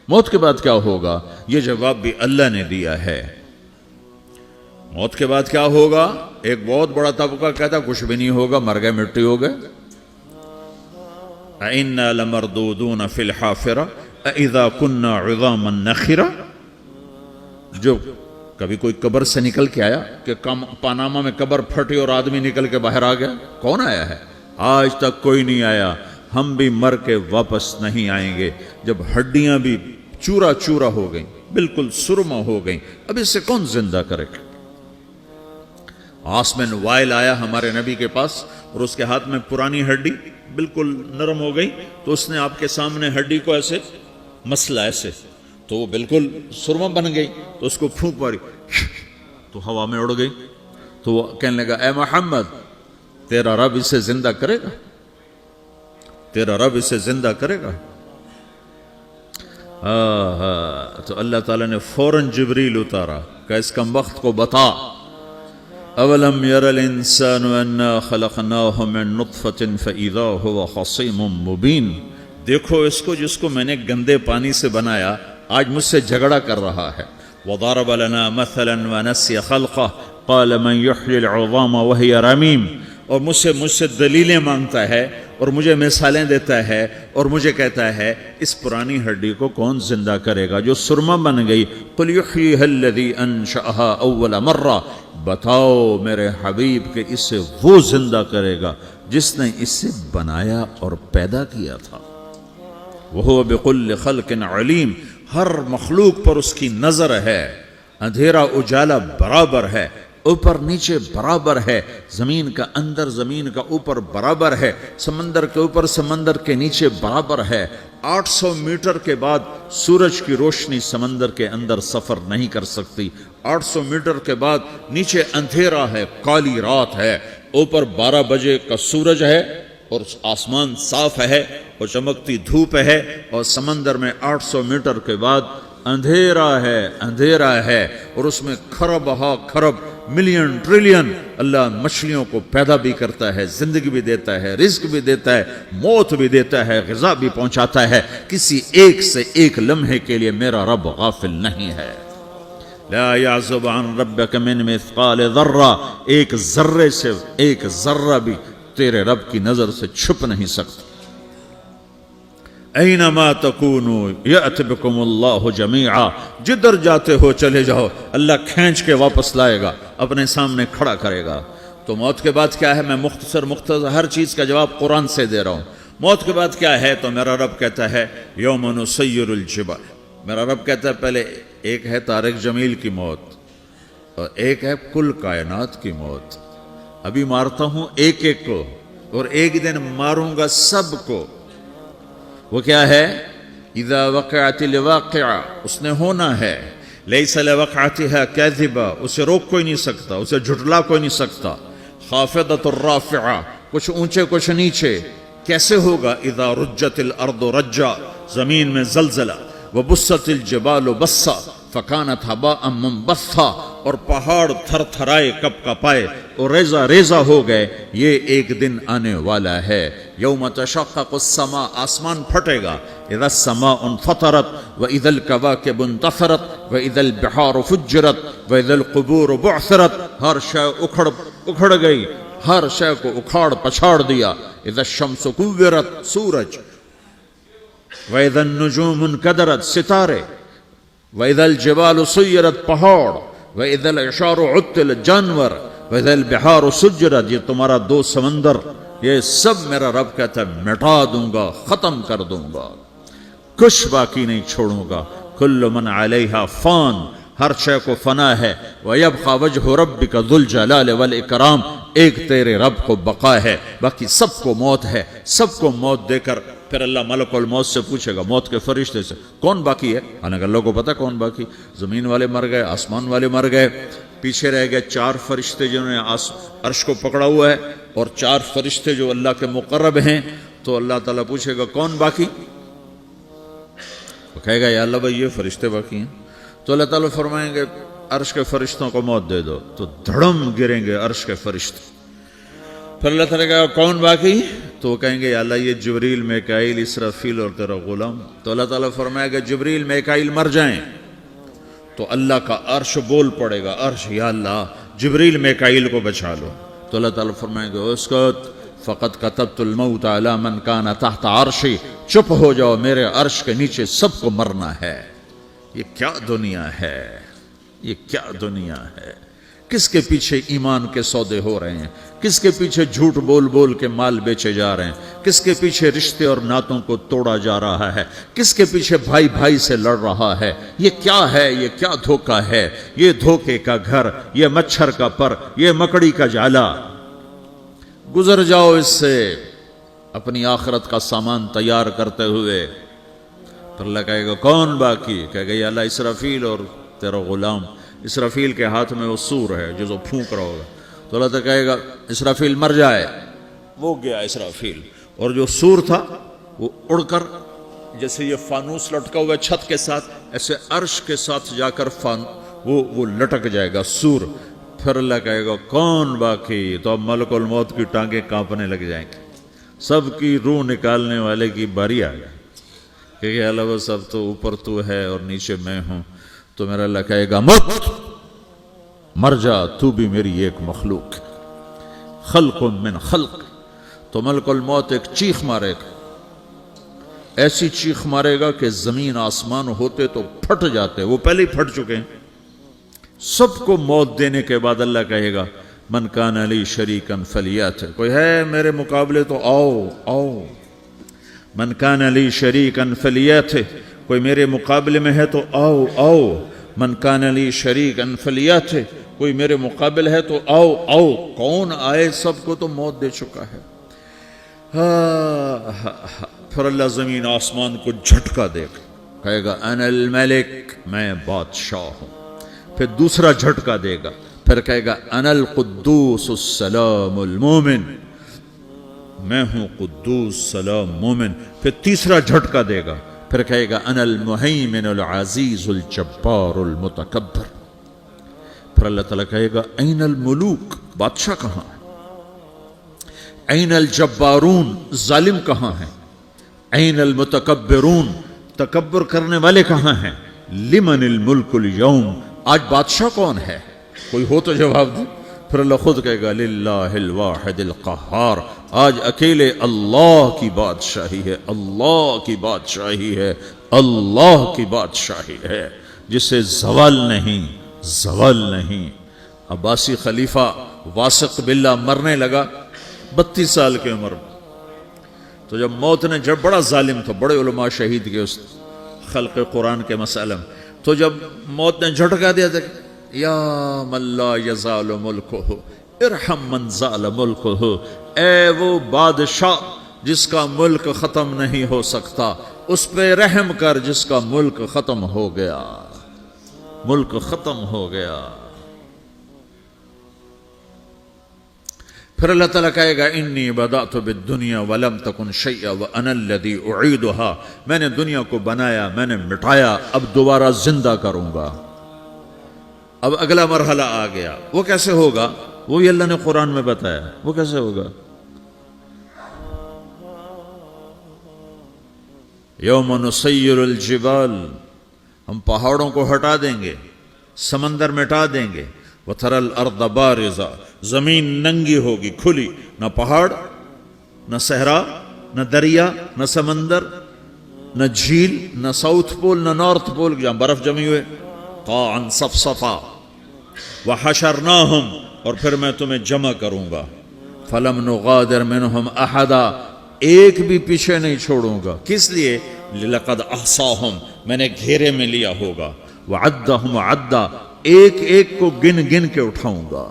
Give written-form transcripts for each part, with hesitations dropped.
موت کے بعد کیا ہوگا؟ یہ جواب بھی اللہ نے دیا ہے۔ موت کے بعد کیا ہوگا؟ ایک بہت بڑا طبقہ کہتا کچھ بھی نہیں ہوگا، مر گئے، مٹی ہو گئے۔ اِنَّا لَمَرْدُودُونَ فِي الْحَافِرَةِ اِذَا كُنَّا عِظَامًا نَخِرَةً۔ جو کبھی کوئی قبر سے نکل کے آیا کہ پاناما میں قبر پھٹی اور آدمی نکل کے باہر آ گیا؟ کون آیا ہے؟ آج تک کوئی نہیں آیا۔ ہم بھی مر کے واپس نہیں آئیں گے۔ جب ہڈیاں بھی چورا چورا ہو گئیں، بالکل سرما ہو گئیں، اب اس سے کون زندہ کرے گا؟ عاص بن وائل آیا ہمارے نبی کے پاس اور اس کے ہاتھ میں پرانی ہڈی بالکل نرم ہو گئی، تو اس نے آپ کے سامنے ہڈی کو ایسے مسلا، ایسے، تو وہ بالکل سرما بن گئی، تو اس کو پھونک ماری تو ہوا میں اڑ گئی۔ تو وہ کہنے لگا اے محمد، تیرا رب اسے زندہ کرے گا؟ تیرا رب اسے زندہ کرے گا؟ تو اللہ تعالیٰ نے فوراً جبریل اتارا کہ اس کم وقت کو بتا، اولم یر الانسان انا خلقناہ من نطفۃ فاذا هو خصیم مبین۔ دیکھو اس کو جس کو میں نے گندے پانی سے بنایا، آج مجھ سے جھگڑا کر رہا ہے۔ وضرب لنا مثلا ونسی خلقہ قال من یحیی العظام وہی رمیم۔ اور مجھ سے دلیلیں مانگتا ہے اور مجھے مثالیں دیتا ہے اور مجھے کہتا ہے اس پرانی ہڈی کو کون زندہ کرے گا جو سرما بن گئی؟ قل یحییھا الذی انشأھا اول مرہ۔ بتاؤ میرے حبیب کہ اسے وہ زندہ کرے گا جس نے اسے بنایا اور پیدا کیا تھا۔ وہو بکل خلق علیم۔ ہر مخلوق پر اس کی نظر ہے، اندھیرا اجالا برابر ہے، اوپر نیچے برابر ہے، زمین کا اندر زمین کا اوپر برابر ہے، سمندر کے اوپر سمندر کے نیچے برابر ہے۔ 800 میٹر کے بعد سورج کی روشنی سمندر کے اندر سفر نہیں کر سکتی۔ 800 میٹر کے بعد نیچے اندھیرا ہے، کالی رات ہے، اوپر 12 بجے کا سورج ہے اور آسمان صاف ہے اور چمکتی دھوپ ہے، اور سمندر میں 800 میٹر کے بعد اندھیرا ہے اور اس میں کھرب ہا کھرب ملین ٹریلین اللہ مچھلیوں کو پیدا بھی کرتا ہے، زندگی بھی دیتا ہے، رزق بھی دیتا ہے، موت بھی دیتا ہے، غذا بھی پہنچاتا ہے۔ کسی ایک سے ایک لمحے کے لیے میرا رب غافل نہیں ہے۔ لا يعزب عن ربك من مثقال ذرہ، ایک ذرے سے ایک ذرہ بھی تیرے رب کی نظر سے چھپ نہیں سکتا۔ اینما تکونوا یأت بکم اللہ جمیعا، جدھر جاتے ہو چلے جاؤ، اللہ کھینچ کے واپس لائے گا، اپنے سامنے کھڑا کرے گا۔ تو موت کے بعد کیا ہے؟ میں مختصر ہر چیز کا جواب قرآن سے دے رہا ہوں۔ موت کے بعد کیا ہے؟ تو میرا رب کہتا ہے یوم نسیر الجبال۔ میرا رب کہتا ہے پہلے ایک ہے طارق جمیل کی موت اور ایک ہے کل کائنات کی موت۔ ابھی مارتا ہوں ایک ایک کو اور ایک دن ماروں گا سب کو۔ وہ کیا ہے؟ اذا وقعت الواقعہ، اس نے ہونا ہے۔ لیس لوقعتها کاذبہ، اسے روک کوئی نہیں سکتا، اسے جھٹلا کوئی نہیں سکتا۔ خافضۃ الرافعہ، کچھ اونچے کچھ نیچے۔ کیسے ہوگا؟ اذا رجت الارض رجا، زمین میں زلزلہ۔ وبست الجبال بسا فکانت ہباء منبثا، اور پہاڑ تھر تھرائے کپ کپائے اور ریزہ ریزہ ہو گئے۔ یہ ایک دن آنے والا ہے۔ یوم تشقق السماء، آسمان پھٹے گا۔ اذا السماء انفطرت واذا الكواكب انتثرت واذا البحار فجرت واذا القبور بعثرت، ہر شے اکھڑ گئی، ہر شے کو اکھاڑ پچھاڑ دیا۔ اذا الشمس كورت، سورج۔ وَإِذَا النُّجُومُ انْكَدَرَتْ، ستارے۔ وَإِذَا الْجِبَالُ سُيِّرَتْ، پہاڑ۔ وَإِذَا الْعِشَارُ عُطِّلَتْ، جانور۔ وَإِذَا الْبِحَارُ سُجِّرَتْ، یہ تمہارا دو سمندر، یہ سب میرا رب کہتا ہے مٹا دوں گا، ختم کر دوں گا، کچھ باقی نہیں چھوڑوں گا۔ كُلُّ مَنْ عَلَيْهَا فان، ہر شے کو فنا ہے۔ وَيَبْقَى وَجْهُ رَبِّكَ ذُو الْجَلَالِ وَالْإِكْرَامِ، ایک تیرے رب کو بقا ہے، باقی سب کو موت ہے۔ سب کو موت دے کر پھر اللہ ملک الموت سے پوچھے گا، موت کے فرشتے سے، کون باقی ہے؟ حالانکہ اللہ کو پتا کون باقی۔ زمین والے مر گئے، آسمان والے مر گئے، پیچھے رہ گئے 4 فرشتے جنہوں نے عرش کو پکڑا ہوا ہے، اور 4 فرشتے جو اللہ کے مقرب ہیں۔ تو اللہ تعالیٰ پوچھے گا کون باقی؟ وہ کہے گا یا اللہ بھائی یہ فرشتے باقی ہیں۔ تو اللہ تعالیٰ فرمائیں گے عرش کے فرشتوں کو موت دے دو، تو دھڑم گریں گے عرش کے فرشتے۔ پھر اللہ تعالیٰ کہا کون باقی؟ تو وہ کہیں گے یا اللہ یہ جبریل میکائیل اسرافیل اور تیرا غلام. تو اللہ تعالیٰ فرمائے گا جبریل میکائیل مر جائیں تو اللہ کا عرش بول پڑے گا, عرش یا اللہ جبریل میکائیل کو بچا لو. تو اللہ تعالیٰ فرمائے گا اسکت فقط کتبت الموت علی من کان تحت عرشی, چپ ہو جاؤ میرے عرش کے نیچے سب کو مرنا ہے. یہ کیا دنیا ہے, یہ کیا دنیا ہے. کس کے پیچھے ایمان کے سودے ہو رہے ہیں, کس کے پیچھے جھوٹ بول بول کے مال بیچے جا رہے ہیں, کس کے پیچھے رشتے اور ناتوں کو توڑا جا رہا ہے, کس کے پیچھے بھائی بھائی سے لڑ رہا ہے. یہ کیا ہے, یہ کیا دھوکہ ہے, یہ دھوکے کا گھر, یہ مچھر کا پر, یہ مکڑی کا جالا. گزر جاؤ اس سے اپنی آخرت کا سامان تیار کرتے ہوئے. پھر اللہ کہے گا کون باقی؟ کہے گا یا اللہ اسرافیل اور تیرا غلام. اسرافیل کے ہاتھ میں وہ سور ہے جو پھونک رہا ہوگا. تو اللہ تعالیٰ کہے گا اسرافیل مر جائے, وہ گیا اسرافیل. اور جو سور تھا وہ اڑ کر جیسے یہ فانوس لٹکا ہوا چھت کے ساتھ ایسے عرش کے ساتھ جا کر وہ لٹک جائے گا سور. پھر اللہ کہے گا کون باقی؟ تو اب ملک الموت کی ٹانگیں کانپنے لگ جائیں گے. سب کی روح نکالنے والے کی باری آ گئی کہ اللہ وہ سب تو اوپر تو ہے اور نیچے میں ہوں. تو میرا اللہ کہے گا مت, مر جا, تو بھی میری ایک مخلوق, خلق من خلق. تو ملک الموت ایک چیخ مارے گا, ایسی چیخ مارے گا کہ زمین آسمان ہوتے تو پھٹ جاتے, وہ پہلے ہی پھٹ چکے ہیں. سب کو موت دینے کے بعد اللہ کہے گا من کان لی شریکا فلیات, کوئی ہے میرے مقابلے تو آؤ آؤ. من کان لی شریکا فلیات, کوئی میرے مقابلے میں ہے تو آؤ آؤ. من کان لی شریکا فلیات, کوئی میرے مقابل ہے تو آؤ آؤ. کون آئے؟ سب کو تو موت دے چکا ہے. پھر اللہ زمین آسمان کو جھٹکا دے گا, کہے گا انا الملک, میں بادشاہ ہوں. پھر دوسرا جھٹکا دے گا, پھر کہے گا انا القدوس السلام المومن, میں ہوں قدوس سلام مومن. پھر تیسرا جھٹکا دے گا, پھر کہے گا انا المہیمن العزیز الجبار المتکبر. پھر اللہ تعالیٰ کہے گا این الملوک, بادشاہ کہاں ہے؟ این الجبارون, ظالم کہاں ہیں؟ این المتکبرون, تکبر کرنے والے کہاں ہیں؟ لمن الملک اليوم, آج بادشاہ کون ہے؟ کوئی ہو تو جواب دے. پھر اللہ خود کہے گا للہ الواحد القہار, آج اکیلے اللہ کی بادشاہی ہے, اللہ کی بادشاہی ہے, اللہ کی بادشاہی ہے جسے زوال نہیں, زوال نہیں. عباسی خلیفہ واسق باللہ مرنے لگا 32 سال کی عمر میں. تو جب موت نے, جب بڑا ظالم تھا, بڑے علماء شہید کے اس خلق قرآن کے مسئلہ میں, تو جب موت نے جھٹکا دیا تھا یا من لا یزال ملکہ ارحم من زال ملکہ, اے وہ بادشاہ جس کا ملک ختم نہیں ہو سکتا, اس پہ رحم کر جس کا ملک ختم ہو گیا, ملک ختم ہو گیا. پھر اللہ تعالیٰ کہے گا انی بدأت بالدنیا ولم تکن شیئا وانا الذی اعیدها, میں نے دنیا کو بنایا, میں نے مٹایا, اب دوبارہ زندہ کروں گا. اب اگلا مرحلہ آ گیا, وہ کیسے ہوگا؟ وہ بھی اللہ نے قرآن میں بتایا. وہ کیسے ہوگا؟ یوم نسیر الجبال, ہم پہاڑوں کو ہٹا دیں گے, سمندر مٹا دیں گے. وَتَرَى الْأَرْضَ بَارِزَةً, زمین ننگی ہوگی, کھلی, نہ پہاڑ, نہ صحرا, نہ دریا, نہ سمندر, نہ جھیل, نہ ساؤتھ پول, نہ نارتھ پول جہاں برف جمی ہوئے. قَاعًا صَفْصَفًا وَحَشَرْنَاهُمْ, اور پھر میں تمہیں جمع کروں گا. فَلَمْ نُغَادِرْ مِنْهُمْ أَحَدًا, ایک بھی پیچھے نہیں چھوڑوں گا. کس لیے؟ لَقَدْ أَحْصَاهُمْ, میں نے گھیرے میں لیا ہوگا. وَعَدَّهُمْ عَدًّا, ایک ایک کو گن گن کے اٹھاؤں گا.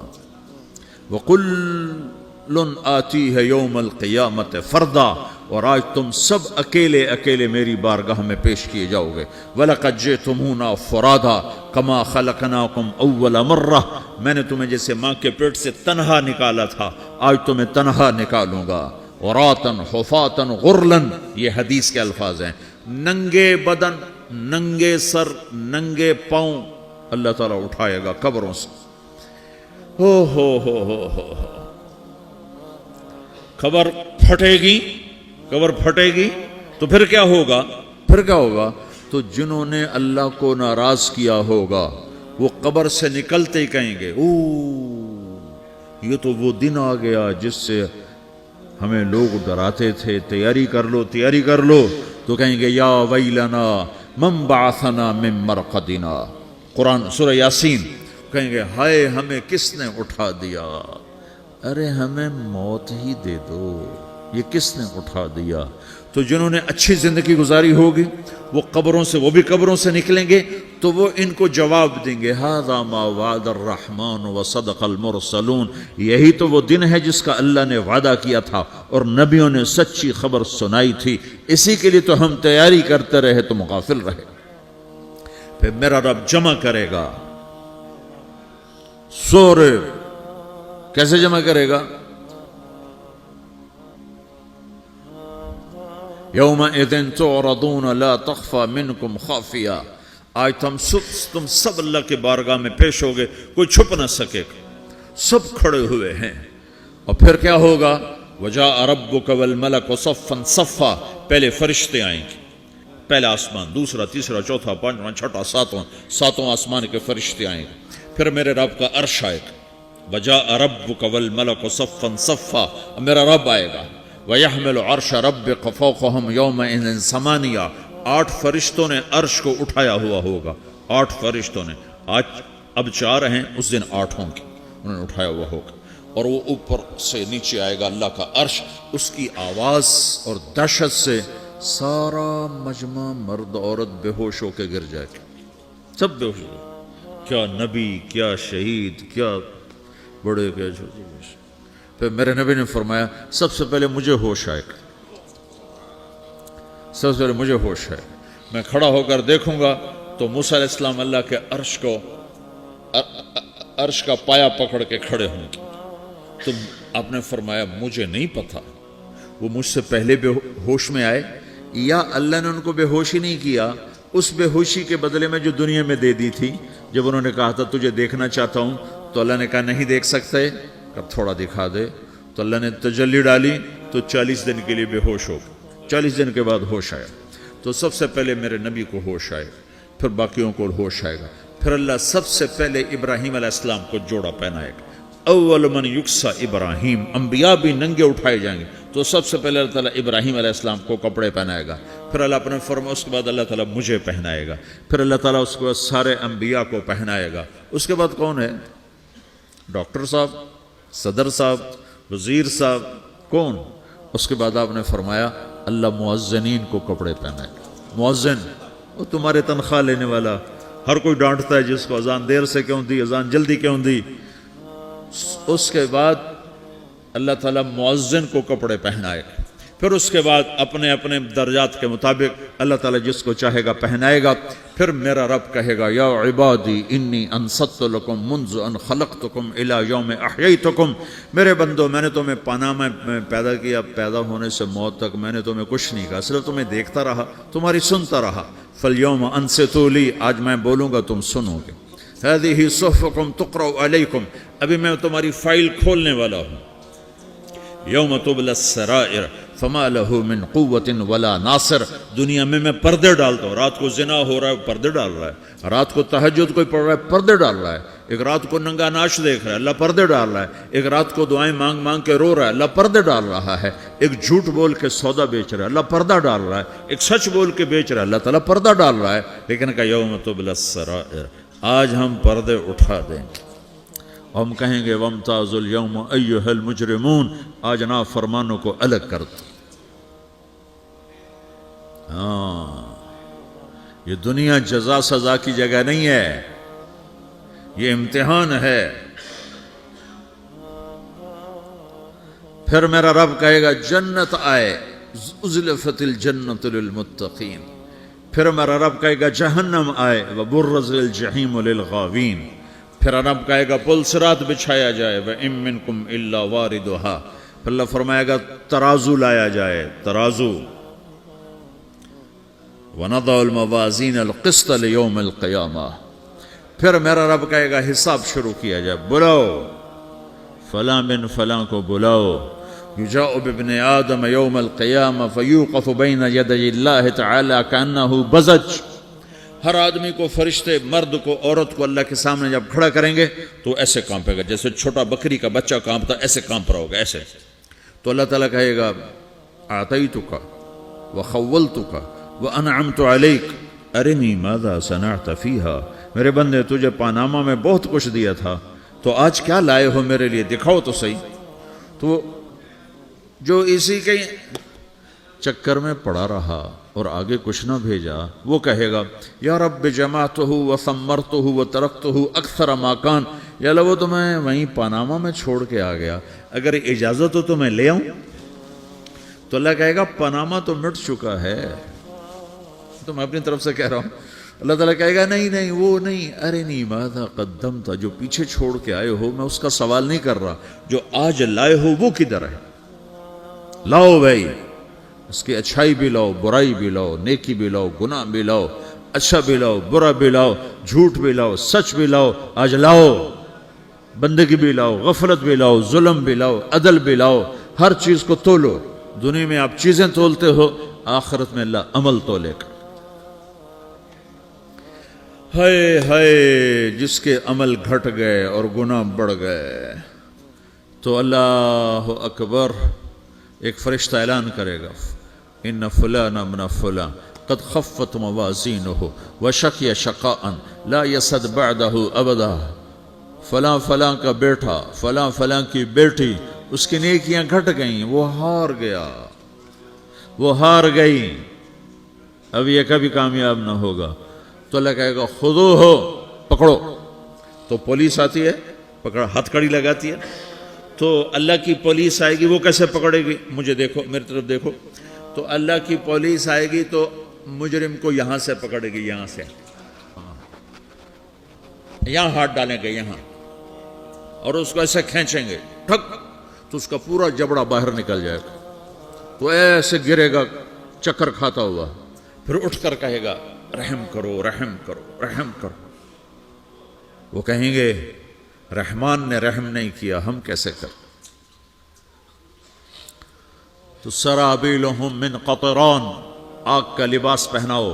وَقُلٌّ آتِيهَ يَوْمَ الْقِيَامَةِ فَرْدًا, اور آج تم سب اکیلے اکیلے میری بارگاہ میں پیش کیے جاؤ گے. وَلَقَدْ جِئْتُمُونَا فُرَادًا كَمَا خَلَقْنَاكُمْ أَوَّلَ مَرَّةٍ, میں نے تمہیں جیسے ماں کے پیٹ سے تنہا نکالا تھا, آج تمہیں تنہا نکالوں گا. عُرَاةً حُفَاةً غُرْلًا, یہ حدیث کے الفاظ ہیں. ننگے بدن, ننگے سر, ننگے پاؤں اللہ تعالیٰ اٹھائے گا قبروں سے. ہو قبر پھٹے گی تو پھر کیا ہوگا؟ تو جنہوں نے اللہ کو ناراض کیا ہوگا وہ قبر سے نکلتے ہی کہیں گے یہ تو وہ دن آ گیا جس سے ہمیں لوگ ڈراتے تھے، تیاری کر لو تو کہیں گے یا ویلنا من بعثنا من مرقدنا، قرآن سورہ یاسین، کہیں گے ہائے ہمیں کس نے اٹھا دیا، ارے ہمیں موت ہی دے دو، یہ کس نے اٹھا دیا؟ تو جنہوں نے اچھی زندگی گزاری ہوگی وہ بھی قبروں سے نکلیں گے تو وہ ان کو جواب دیں گے ھذا ما وعد الرحمن وصدق المرسلون، یہی تو وہ دن ہے جس کا اللہ نے وعدہ کیا تھا اور نبیوں نے سچی خبر سنائی تھی، اسی کے لیے تو ہم تیاری کرتے رہے تم غافل رہے۔ پھر میرا رب جمع کرے گا سورے، کیسے جمع کرے گا؟ یومئذ تعرضون لا تخفى منکم خافیہ، آج تم سب اللہ کے بارگاہ میں پیش ہوگے، کوئی چھپ نہ سکے، سب کھڑے ہوئے ہیں۔ اور پھر کیا ہوگا؟ وجاء ربک والملک صفا صفا، پہلے فرشتے آئیں گے، پہلا آسمان، دوسرا، تیسرا، چوتھا، پانچواں، چھٹا، ساتواں آسمان کے فرشتے آئیں گے، پھر میرے رب کا عرش آئے گا، وجاء ربک والملک صفا صفا، میرا رب آئے گا، وَيَحْمِلُ عَرْشَ رَبِّكَ فَوْقَهُمْ يَوْمَئِذٍ ثَمَانِيَةٌ، 8 فرشتوں نے عرش کو اٹھایا ہوا ہوگا، 8 فرشتوں نے، آج اب 4 ہیں، اس دن 8 ہوں گے، انہوں نے اٹھایا ہوا ہوگا، اور وہ اوپر سے نیچے آئے گا اللہ کا عرش، اس کی آواز اور دہشت سے سارا مجمع مرد عورت بے ہوش ہو کے گر جائے گا، سب بے ہوش ہو گئے، کیا نبی، کیا شہید، کیا بڑے، کیا چھوٹے۔ پھر میرے نبی نے فرمایا سب سے پہلے مجھے ہوش آئے گا، سب سے پہلے مجھے ہوش ہے، میں کھڑا ہو کر دیکھوں گا تو موسیٰ علیہ السلام اللہ کے عرش کا پایا پکڑ کے کھڑے ہوں گے، تو آپ نے فرمایا مجھے نہیں پتا وہ مجھ سے پہلے بے ہوش میں آئے یا اللہ نے ان کو بے ہوشی نہیں کیا، اس بے ہوشی کے بدلے میں جو دنیا میں دے دی تھی، جب انہوں نے کہا تھا تجھے دیکھنا چاہتا ہوں تو اللہ نے کہا نہیں دیکھ سکتے، اب تھوڑا دکھا دے، تو اللہ نے تجلی ڈالی تو 40 دن کے لیے بے ہوش ہو گئے، 40 دن کے بعد ہوش آیا، تو سب سے پہلے میرے نبی کو ہوش آئے، پھر باقیوں کو ہوش آئے گا، پھر اللہ سب سے پہلے ابراہیم علیہ السلام کو جوڑا پہنائے گا، اول من یکسا ابراہیم، انبیاء بھی ننگے اٹھائے جائیں گے، تو سب سے پہلے اللہ تعالیٰ ابراہیم علیہ السلام کو کپڑے پہنائے گا، پھر اللہ اپنے فرما، اس کے بعد اللہ تعالیٰ مجھے پہنائے گا، پھر اللہ تعالیٰ اس کے بعد سارے انبیاء کو پہنائے گا، اس کے بعد کون ہے؟ ڈاکٹر صاحب، صدر صاحب، وزیر صاحب، کون؟ اس کے بعد آپ نے فرمایا اللہ مؤذنین کو کپڑے پہنائے گا، مؤذن وہ تمہارے تنخواہ لینے والا، ہر کوئی ڈانٹتا ہے جس کو اذان دیر سے کیوں دی، اذان جلدی کیوں دی، اس کے بعد اللہ تعالیٰ مؤذن کو کپڑے پہنائے گا، پھر اس کے بعد اپنے اپنے درجات کے مطابق اللہ تعالیٰ جس کو چاہے گا پہنائے گا، پھر میرا رب کہے گا یا عبادی انی انصت لکم منذ ان خلقتکم الی یوم احییتکم، میرے بندو میں نے تمہیں پاناما میں پیدا کیا، پیدا ہونے سے موت تک میں نے تمہیں کچھ نہیں کہا، صرف تمہیں دیکھتا رہا، تمہاری سنتا رہا، فالیوم انصتوا لی، آج میں بولوں گا تم سنو گے، ہذہ صحفکم تقرأ علیکم، ابھی میں تمہاری فائل کھولنے والا ہوں، یوم تبلی السرائر فما له من قوت ولا ناصر، دنیا میں پردے ڈالتا ہوں، رات کو زنا ہو رہا ہے پردے ڈال رہا ہے، رات کو تہجد کوئی پڑھ رہا ہے پردے ڈال رہا ہے، ایک رات کو ننگا ناچ دیکھ رہا ہے اللہ پردے ڈال رہا ہے، ایک رات کو دعائیں مانگ مانگ کے رو رہا ہے اللہ پردے ڈال رہا ہے، ایک جھوٹ بول کے سودا بیچ رہا ہے اللہ پردہ ڈال رہا ہے، ایک سچ بول کے بیچ رہا ہے اللہ تعالیٰ پردہ ڈال رہا ہے، لیکن کہ یوم تبلی السرائر، آج ہم پردے اٹھا دیں گے، ہم کہیں گے وامتازوا اليوم ایھا المجرمون، آج نافرمانوں کو الگ کر دو۔ ہاں، یہ دنیا جزا سزا کی جگہ نہیں ہے، یہ امتحان ہے۔ پھر میرا رب کہے گا جنت آئے، ازلفت الجنت للمتقین، پھر میرا رب کہے گا جہنم آئے، وبرز الجحیم للغاوین، پھر رب کہے گا پل صراط بچھایا جائے، وَإِن مِّنكُمْ إِلَّا وَارِدُهَا، پھر اللہ فرمائے گا ترازو لایا جائے، ترازو، وَنَضَعُ الْمَوَازِينَ الْقِسْطَ لِيَوْمِ الْقِيَامَةِ، پھر میرا رب کہے گا حساب شروع کیا جائے، بلاؤ فلاں بن فلاں کو بلاؤ، یجاء بابن آدم یوم القیامہ فیوقف بین یدی اللہ تعالی کانہ بزج، ہر آدمی کو، فرشتے، مرد کو، عورت کو اللہ کے سامنے جب کھڑا کریں گے تو ایسے کانپے گا جیسے چھوٹا بکری کا بچہ کانپتا، ایسے کانپ رہا ہوگا ایسے. تو اللہ تعالیٰ کہے گا اعطیتک وخولتک وانعمت علیک ارنی ماذا صنعت فیہا، میرے بندے تجھے پاناما میں بہت کچھ دیا تھا، تو آج کیا لائے ہو میرے لیے، دکھاؤ تو صحیح. تو جو اسی کے چکر میں پڑا رہا اور آگے کچھ نہ بھیجا، وہ کہے گا یا رب جمعتہ وثمرتہ وترکتہ اکثر ما کان، یا اللہ وہ تو میں وہیں پاناما میں چھوڑ کے آ گیا، اگر اجازت ہو تو میں لے آؤں. تو اللہ کہے گا پاناما تو مٹ چکا ہے، تو میں اپنی طرف سے کہہ رہا ہوں. اللہ تعالیٰ کہے گا نہیں نہیں وہ نہیں، ارنی ماذا قدمت، جو پیچھے چھوڑ کے آئے ہو میں اس کا سوال نہیں کر رہا، جو آج لائے ہو وہ کدھر ہے، لاؤ بھائی، اس کی اچھائی بھی لاؤ، برائی بھی لاؤ، نیکی بھی لاؤ، گناہ بھی لاؤ، اچھا بھی لاؤ، برا بھی لاؤ، جھوٹ بھی لاؤ، سچ بھی لاؤ، آج لاؤ. بندگی بھی لاؤ، غفلت بھی لاؤ، ظلم بھی لاؤ، عدل بھی لاؤ، ہر چیز کو تولو. دنیا میں آپ چیزیں تولتے ہو، آخرت میں اللہ عمل تولے گا. ہائے ہائے جس کے عمل گھٹ گئے اور گناہ بڑھ گئے. تو اللہ اکبر، ایک فرشتہ اعلان کرے گا ان فلان ابن فلان قد خفت موازینہ وشقی شقاء لا یسد بعدہ ابدا، فلاں فلاں کا بیٹا، فلاں فلاں کی بیٹی، اس کی نیکیاں گھٹ گئیں، وہ ہار گیا، وہ ہار گئی، اب یہ کبھی کامیاب نہ ہوگا. تو اللہ کہے گا خودو ہو، پکڑو. تو پولیس آتی ہے، پکڑ ہتھ کڑی لگاتی ہے. تو اللہ کی پولیس آئے گی، وہ کیسے پکڑے گی، مجھے دیکھو، میری طرف دیکھو. تو اللہ کی پولیس آئے گی تو مجرم کو یہاں سے پکڑے گی، یہاں سے، یہاں ہاتھ ڈالیں گے یہاں، اور اس کو ایسے کھینچیں گے ٹھک، تو اس کا پورا جبڑا باہر نکل جائے گا. تو ایسے گرے گا چکر کھاتا ہوا، پھر اٹھ کر کہے گا رحم کرو رحم کرو رحم کرو. وہ کہیں گے رحمان نے رحم نہیں کیا، ہم کیسے کریں. تو سرابیلہم من قطران، آگ کا لباس پہناؤ،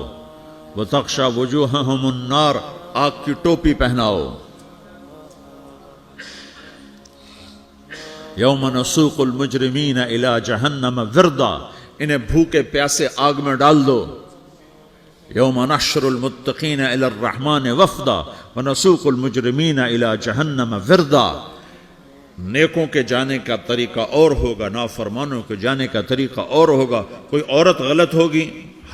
وتغشا وجوہہم النار، آگ کی ٹوپی پہناؤ. یوم نسوق المجرمین الی جہنم وردا، انہیں بھوکے پیاسے آگ میں ڈال دو. یوم نحشر المتقین الی الرحمن وفدا ونسوق المجرمین الی جہنم وردا. نیکوں کے جانے کا طریقہ اور ہوگا، نافرمانوں کے جانے کا طریقہ اور ہوگا. کوئی عورت غلط ہوگی،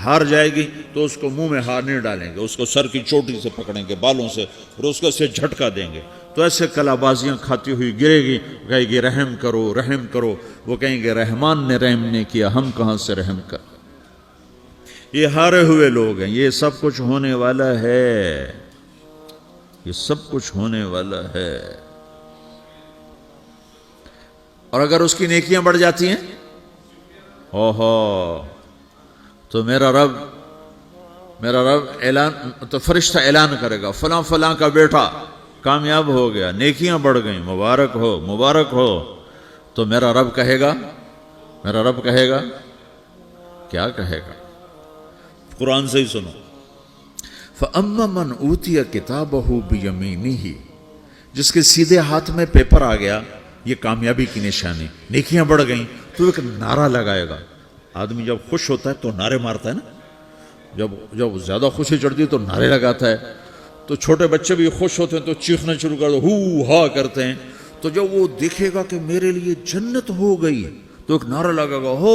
ہار جائے گی، تو اس کو منہ میں ہار نہیں ڈالیں گے، اس کو سر کی چوٹی سے پکڑیں گے، بالوں سے، اور اس کو سے جھٹکا دیں گے. تو ایسے کلا بازیاں کھاتی ہوئی گرے گی، کہے گی رحم کرو رحم کرو. وہ کہیں گے رحمان نے رحم نہیں کیا، ہم کہاں سے رحم کر. یہ ہارے ہوئے لوگ ہیں. یہ سب کچھ ہونے والا ہے، یہ سب کچھ ہونے والا ہے. اور اگر اس کی نیکیاں بڑھ جاتی ہیں، اوہو، تو میرا رب اعلان، تو فرشتہ اعلان کرے گا فلاں فلاں کا بیٹا کامیاب ہو گیا، نیکیاں بڑھ گئیں، مبارک ہو مبارک ہو. تو میرا رب کہے گا کیا کہے گا، قرآن سے ہی سنو. فَأَمَّا مَنْ أُوتِيَ كِتَابَهُ بِيَمِينِهِ، جس کے سیدھے ہاتھ میں پیپر آ گیا، یہ کامیابی کی نشانی، نیکیاں بڑھ گئیں. تو ایک نعرہ لگائے گا. آدمی جب خوش ہوتا ہے تو نعرے مارتا ہے نا، جب زیادہ خوشی چڑھتی ہے تو نعرے لگاتا ہے. تو چھوٹے بچے بھی خوش ہوتے ہیں تو چیخنا شروع کر دو، ہو ہا کرتے ہیں. تو جب وہ دیکھے گا کہ میرے لیے جنت ہو گئی، تو ایک نعرہ لگے گا ہو.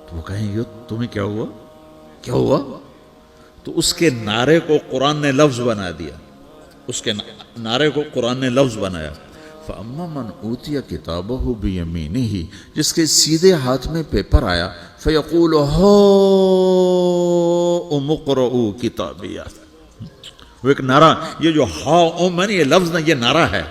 تو وہ کہیں گے تمہیں کیا ہوا. تو اس کے نعرے کو قرآن نے لفظ بنا دیا، اس کے نعرے کو قرآن نے لفظ بنایا. فَأَمَّا مَنْ أُوتِيَ كِتَابَهُ بِيَمِينِهِ، جس کے سیدھے ہاتھ میں پیپر آیا، فَيَقُولُ هَاؤْمُ اقْرَءُوا كِتَابِيَهْ. وہ ایک نعرہ، یہ جو ہا میں یہ لفظ نہ، یہ نعرہ ہے.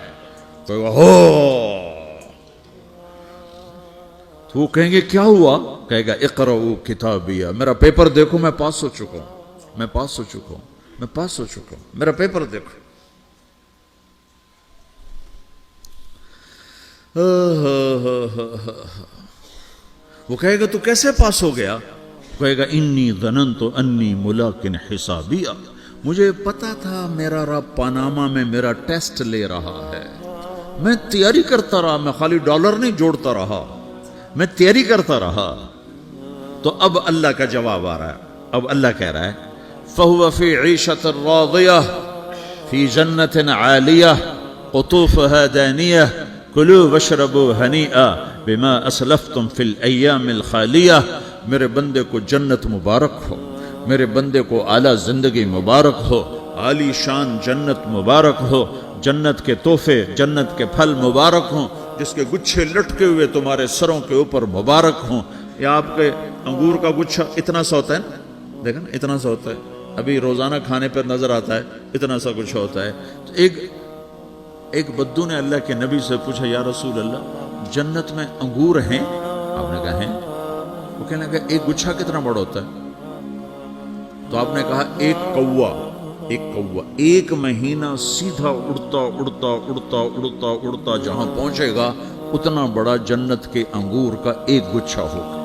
تو وہ کہیں گے کیا ہوا، کہے گا اقرؤوا کتابیہ، میرا پیپر دیکھو، میں پاس ہو چکا ہوں، میرا پیپر دیکھو. وہ کہے گا تو کیسے پاس ہو گیا؟ کہے گا انی ظننت انی ملاقن حسابیہ، مجھے پتا تھا میرا رب پاناما میں میرا ٹیسٹ لے رہا ہے، میں تیاری کرتا رہا، میں خالی ڈالر نہیں جوڑتا رہا، میں تیاری کرتا رہا۔ تو اب اللہ کا جواب آ رہا ہے، اب اللہ کہہ رہا ہے فَهُوَ فِي عِيشَةٍ رَاضِيَةٍ فِي جَنَّةٍ عَالِيَةٍ قُطُوفُهَا دَانِيَةٌ كُلُوا وَاشْرَبُوا هَنِيئًا بِمَا أَسْلَفْتُمْ فِي الْأَيَّامِ الْخَالِيَةِ، میرے بندے کو جنت مبارک ہو، میرے بندے کو اعلیٰ زندگی مبارک ہو، عالی شان جنت مبارک ہو، جنت کے تحفے، جنت کے پھل مبارک ہوں، جس کے گچھے لٹکے ہوئے تمہارے سروں کے اوپر مبارک ہوں۔ یا آپ کے انگور کا گچھا اتنا سا ہوتا ہے نا، دیکھا نا اتنا سا ہوتا ہے، ابھی روزانہ کھانے پر نظر آتا ہے، اتنا سا گچھا ہوتا ہے۔ تو ایک بدو نے اللہ کے نبی سے پوچھا یا رسول اللہ جنت میں انگور ہیں؟ آپ نے کہا ہیں۔ وہ کہنے لگا ایک گچھا کتنا بڑا ہوتا ہے؟ تو آپ نے کہا ایک کوا ایک مہینہ سیدھا اڑتا اڑتا اڑتا اڑتا اڑتا جہاں پہنچے گا اتنا بڑا جنت کے انگور کا ایک گچھا ہوگا۔